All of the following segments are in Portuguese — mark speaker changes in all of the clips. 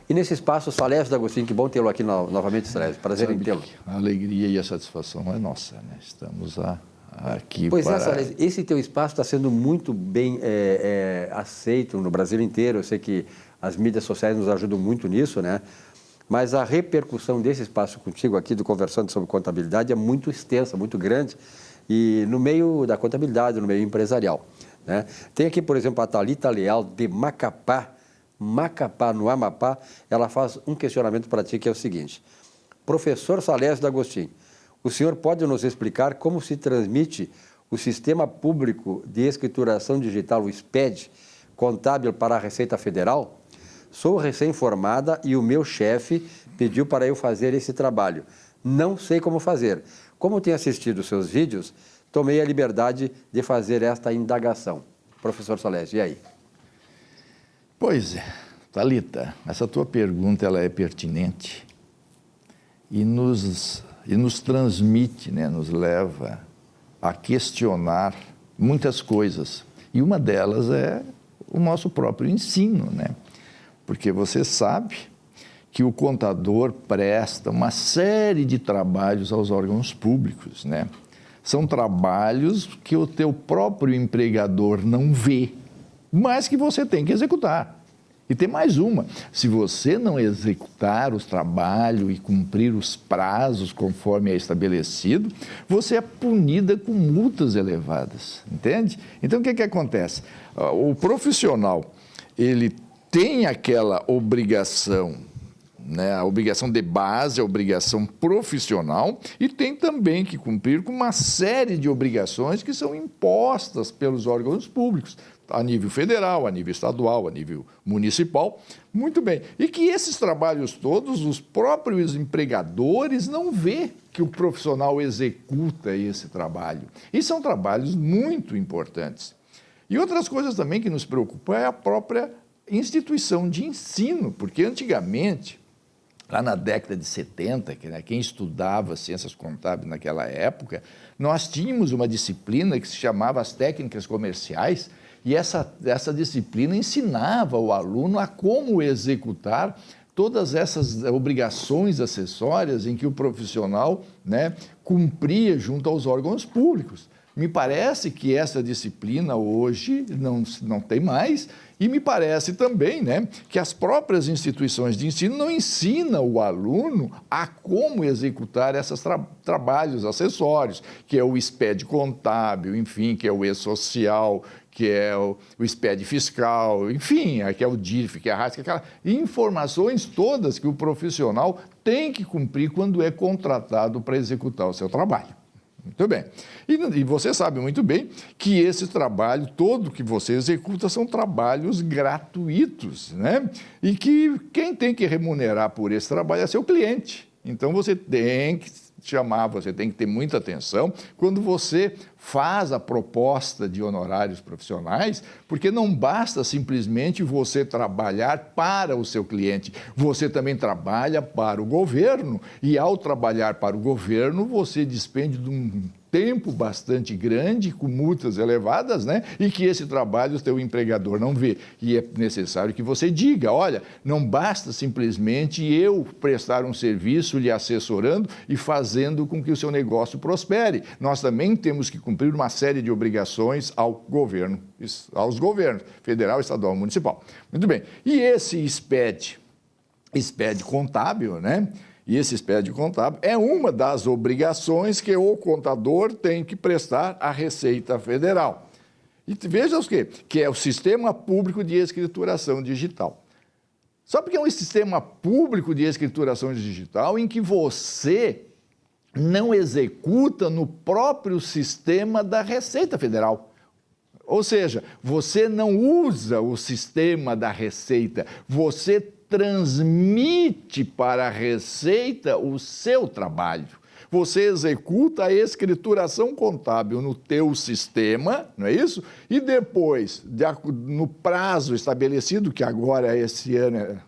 Speaker 1: E nesse espaço, Salésio D'Agostinho, que bom tê-lo aqui novamente, Salésio. Prazer em tê-lo.
Speaker 2: A alegria e a satisfação é nossa, né? Estamos aqui
Speaker 1: Pois
Speaker 2: para...
Speaker 1: é, Salésio, esse teu espaço está sendo muito bem aceito no Brasil inteiro. Eu sei que as mídias sociais nos ajudam muito nisso, né? Mas a repercussão desse espaço contigo aqui, do Conversando sobre Contabilidade, é muito extensa, muito grande, e no meio da contabilidade, no meio empresarial, né? Tem aqui, por exemplo, a Thalita Leal, de Macapá, no Amapá. Ela faz um questionamento para ti, que é o seguinte: professor Salésio D'Agostinho, o senhor pode nos explicar como se transmite o Sistema Público de Escrituração Digital, o SPED, contábil para a Receita Federal? Sou recém-formada e o meu chefe pediu para eu fazer esse trabalho. Não sei como fazer. Como tenho assistido os seus vídeos, tomei a liberdade de fazer esta indagação. Professor Salésio, e aí?
Speaker 2: Pois é, Thalita, essa tua pergunta ela é pertinente e nos transmite, né, nos leva a questionar muitas coisas. E uma delas é o nosso próprio ensino, né? Porque você sabe que o contador presta uma série de trabalhos aos órgãos públicos, né? São trabalhos que o teu próprio empregador não vê, mas que você tem que executar. E tem mais uma: se você não executar os trabalhos e cumprir os prazos conforme é estabelecido, você é punida com multas elevadas, entende? Então, o que acontece? O profissional, ele tem aquela obrigação, né, a obrigação de base, a obrigação profissional, e tem também que cumprir com uma série de obrigações que são impostas pelos órgãos públicos, a nível federal, a nível estadual, a nível municipal. Muito bem. E que esses trabalhos todos, os próprios empregadores não vê que o profissional executa esse trabalho. E são trabalhos muito importantes. E outras coisas também que nos preocupam é a própria instituição de ensino, porque antigamente, lá na década de 70, né, quem estudava ciências contábeis naquela época, nós tínhamos uma disciplina que se chamava as técnicas comerciais, e essa disciplina ensinava o aluno a como executar todas essas obrigações acessórias em que o profissional, né, cumpria junto aos órgãos públicos. Me parece que essa disciplina hoje não tem mais, e me parece também, né, que as próprias instituições de ensino não ensinam o aluno a como executar esses trabalhos acessórios, que é o SPED contábil, enfim, que é o E-social, que é o SPED fiscal, enfim, que é o DIRF, que é a RAS, que é aquelas informações todas que o profissional tem que cumprir quando é contratado para executar o seu trabalho. Muito bem. E você sabe muito bem que esse trabalho todo que você executa são trabalhos gratuitos, né? E que quem tem que remunerar por esse trabalho é seu cliente. Então, você tem que você tem que ter muita atenção quando você faz a proposta de honorários profissionais, porque não basta simplesmente você trabalhar para o seu cliente, você também trabalha para o governo, e ao trabalhar para o governo, você despende de um tempo bastante grande, com multas elevadas, né? E que esse trabalho o teu empregador não vê. E é necessário que você diga: olha, não basta simplesmente eu prestar um serviço lhe assessorando e fazendo com que o seu negócio prospere. Nós também temos que cumprir uma série de obrigações aos governos federal, estadual e municipal. Muito bem. E esse SPED contábil, né? E esse SPED contábil é uma das obrigações que o contador tem que prestar à Receita Federal. E veja os que é o Sistema Público de Escrituração Digital. Sabe o que é um sistema público de escrituração digital em que você não executa no próprio sistema da Receita Federal? Ou seja, você não usa o sistema da Receita, você transmite para a Receita o seu trabalho. Você executa a escrituração contábil no teu sistema, não é isso? E depois, no prazo estabelecido, que agora esse ano,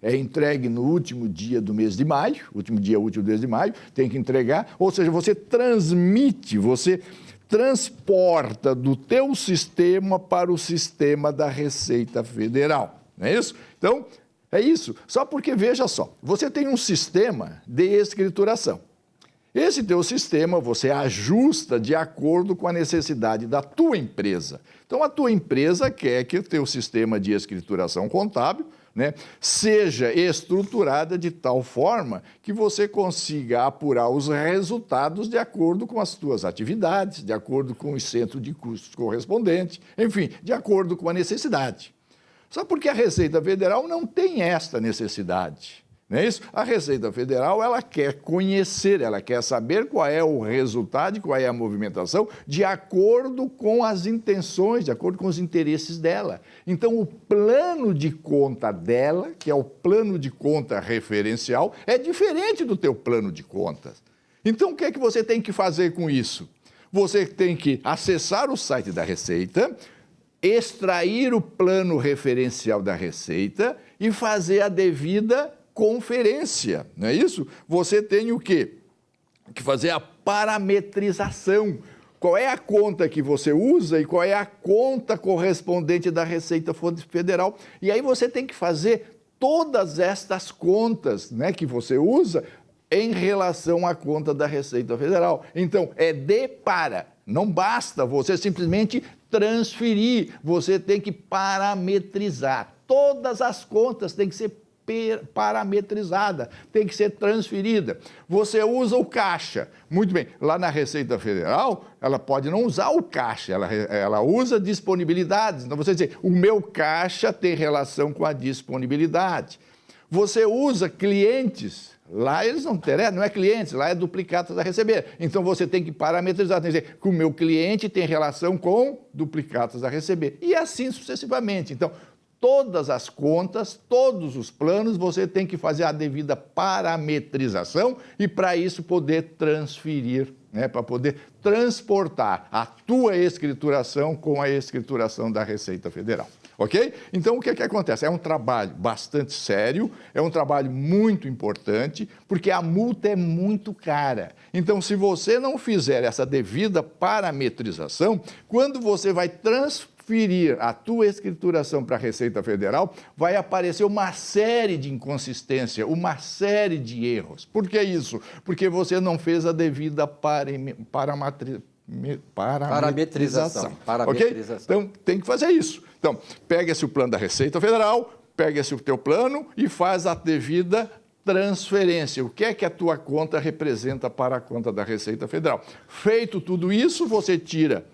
Speaker 2: é entregue no último dia do mês de maio, último dia útil do mês de maio, tem que entregar, ou seja, você transmite, você transporta do teu sistema para o sistema da Receita Federal, não é isso? Então, É isso. Só porque, veja só, você tem um sistema de escrituração. Esse teu sistema você ajusta de acordo com a necessidade da tua empresa. Então, a tua empresa quer que o teu sistema de escrituração contábil, né, seja estruturada de tal forma que você consiga apurar os resultados de acordo com as tuas atividades, de acordo com o centro de custos correspondente, enfim, de acordo com a necessidade. Só porque a Receita Federal não tem esta necessidade. Não é isso? A Receita Federal, ela quer conhecer, ela quer saber qual é o resultado, qual é a movimentação, de acordo com as intenções, de acordo com os interesses dela. Então, o plano de conta dela, que é o plano de conta referencial, é diferente do teu plano de contas. Então, o que é que você tem que fazer com isso? Você tem que acessar o site da Receita, extrair o plano referencial da Receita e fazer a devida conferência, não é isso? Você tem o quê? Que fazer a parametrização. Qual é a conta que você usa e qual é a conta correspondente da Receita Federal. E aí você tem que fazer todas estas contas, né, que você usa em relação à conta da Receita Federal. Então, é de para. Não basta você simplesmente transferir, você tem que parametrizar. Todas as contas têm que ser parametrizada, tem que ser transferida. Você usa o caixa. Muito bem, lá na Receita Federal, ela pode não usar o caixa, ela usa disponibilidades. Então, você diz, o meu caixa tem relação com a disponibilidade. Você usa clientes. Lá eles não interessam, não é clientes, lá é duplicatas a receber. Então, você tem que parametrizar, tem que dizer que o meu cliente tem relação com duplicatas a receber. E assim sucessivamente. Então, todas as contas, todos os planos, você tem que fazer a devida parametrização e, para isso, poder transferir, né, para poder transportar a tua escrituração com a escrituração da Receita Federal. Ok? Então, o que é que acontece? É um trabalho bastante sério, é um trabalho muito importante, porque a multa é muito cara. Então, se você não fizer essa devida parametrização, quando você vai transferir a tua escrituração para a Receita Federal, vai aparecer uma série de inconsistências, uma série de erros. Por que isso? Porque você não fez a devida parametrização. Okay? Então, tem que fazer isso. Então, pega-se o plano da Receita Federal, pega-se o teu plano e faz a devida transferência. O que é que a tua conta representa para a conta da Receita Federal? Feito tudo isso, você tira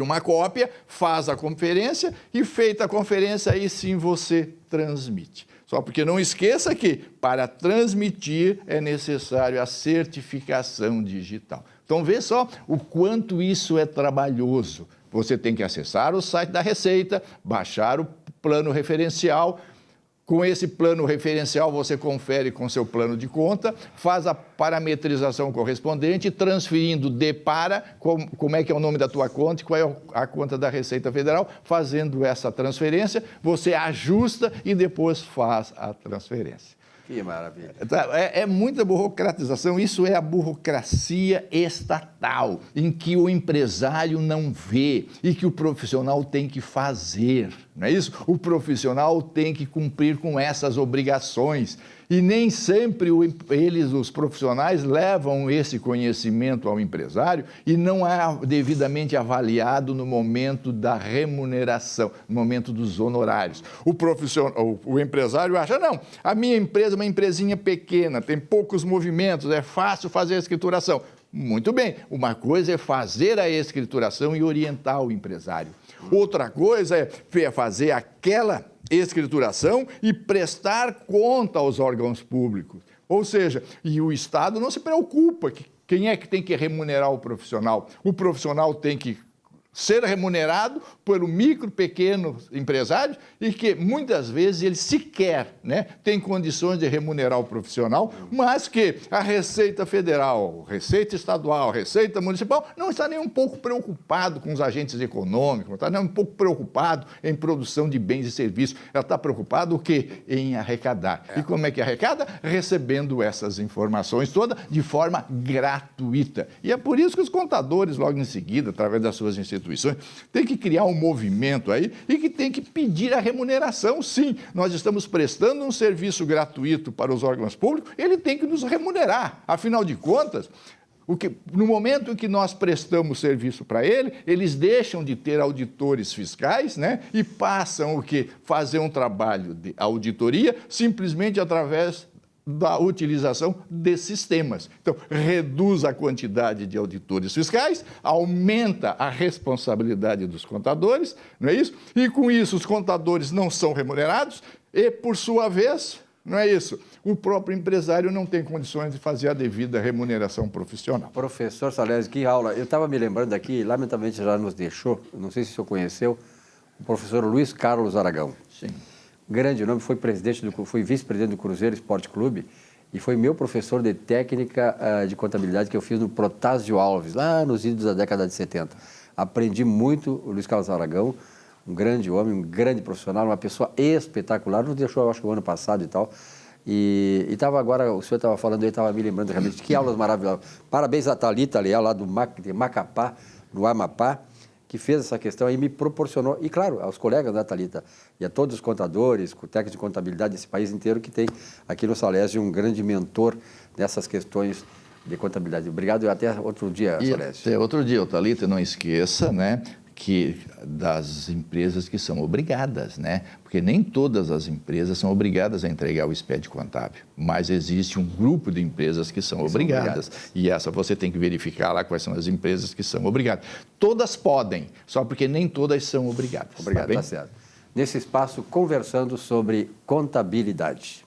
Speaker 2: uma cópia, faz a conferência e, feita a conferência, aí sim você transmite. Só porque não esqueça que, para transmitir, é necessário a certificação digital. Então, vê só o quanto isso é trabalhoso. Você tem que acessar o site da Receita, baixar o plano referencial. Com esse plano referencial, você confere com seu plano de conta, faz a parametrização correspondente, transferindo de para, como é que é o nome da tua conta e qual é a conta da Receita Federal. Fazendo essa transferência, você ajusta e depois faz a transferência.
Speaker 1: Que maravilha.
Speaker 2: É muita burocratização, isso é a burocracia estatal, em que o empresário não vê e que o profissional tem que fazer, não é isso? O profissional tem que cumprir com essas obrigações. E nem sempre os profissionais, levam esse conhecimento ao empresário e não é devidamente avaliado no momento da remuneração, no momento dos honorários. O empresário acha, não, a minha empresa é uma empresinha pequena, tem poucos movimentos, é fácil fazer a escrituração. Muito bem, uma coisa é fazer a escrituração e orientar o empresário. Outra coisa é fazer aquela escrituração e prestar conta aos órgãos públicos. Ou seja, e o Estado não se preocupa quem é que tem que remunerar o profissional. O profissional tem que ser remunerado pelo micro, pequeno empresário e que muitas vezes ele sequer, né, tem condições de remunerar o profissional, mas que a Receita Federal, Receita Estadual, Receita Municipal não está nem um pouco preocupado com os agentes econômicos, não está nem um pouco preocupado em produção de bens e serviços. Ela está preocupada o quê? Em arrecadar. E como é que arrecada? Recebendo essas informações todas de forma gratuita. E é por isso que os contadores, logo em seguida, através das suas instituições, instituições, tem que criar um movimento aí e que tem que pedir a remuneração, sim. Nós estamos prestando um serviço gratuito para os órgãos públicos, ele tem que nos remunerar. Afinal de contas, no momento em que nós prestamos serviço para ele, eles deixam de ter auditores fiscais, né, e passam o quê? Fazer um trabalho de auditoria simplesmente através da utilização de sistemas. Então, reduz a quantidade de auditores fiscais, aumenta a responsabilidade dos contadores, não é isso? E com isso os contadores não são remunerados e, por sua vez, não é isso? O próprio empresário não tem condições de fazer a devida remuneração profissional.
Speaker 1: Professor Salésio, que aula. Eu estava me lembrando aqui, lamentavelmente já nos deixou, não sei se o senhor conheceu, o professor Luiz Carlos Aragão.
Speaker 2: Sim.
Speaker 1: Grande nome, foi vice-presidente do Cruzeiro Esporte Clube e foi meu professor de técnica de contabilidade que eu fiz no Protásio Alves, lá nos idos da década de 70. Aprendi muito o Luiz Carlos Aragão, um grande homem, um grande profissional, uma pessoa espetacular, nos deixou, eu acho que o ano passado e tal. E estava agora, o senhor estava falando, eu estava me lembrando realmente, que aulas maravilhosas. Parabéns a Thalita Leal, lá de Macapá, no Amapá, que fez essa questão e me proporcionou, e claro, aos colegas da Thalita e a todos os contadores, técnicos de contabilidade desse país inteiro, que tem aqui no Salésio um grande mentor nessas questões de contabilidade. Obrigado e até outro dia, Salésio.
Speaker 2: Até outro dia, Thalita, não esqueça, né, que das empresas que são obrigadas, né? Porque nem todas as empresas são obrigadas a entregar o SPED contábil, mas existe um grupo de empresas que são obrigadas. E essa você tem que verificar lá quais são as empresas que são obrigadas. Todas podem, só porque nem todas são obrigadas.
Speaker 1: Obrigado, tá certo. Nesse espaço, conversando sobre contabilidade.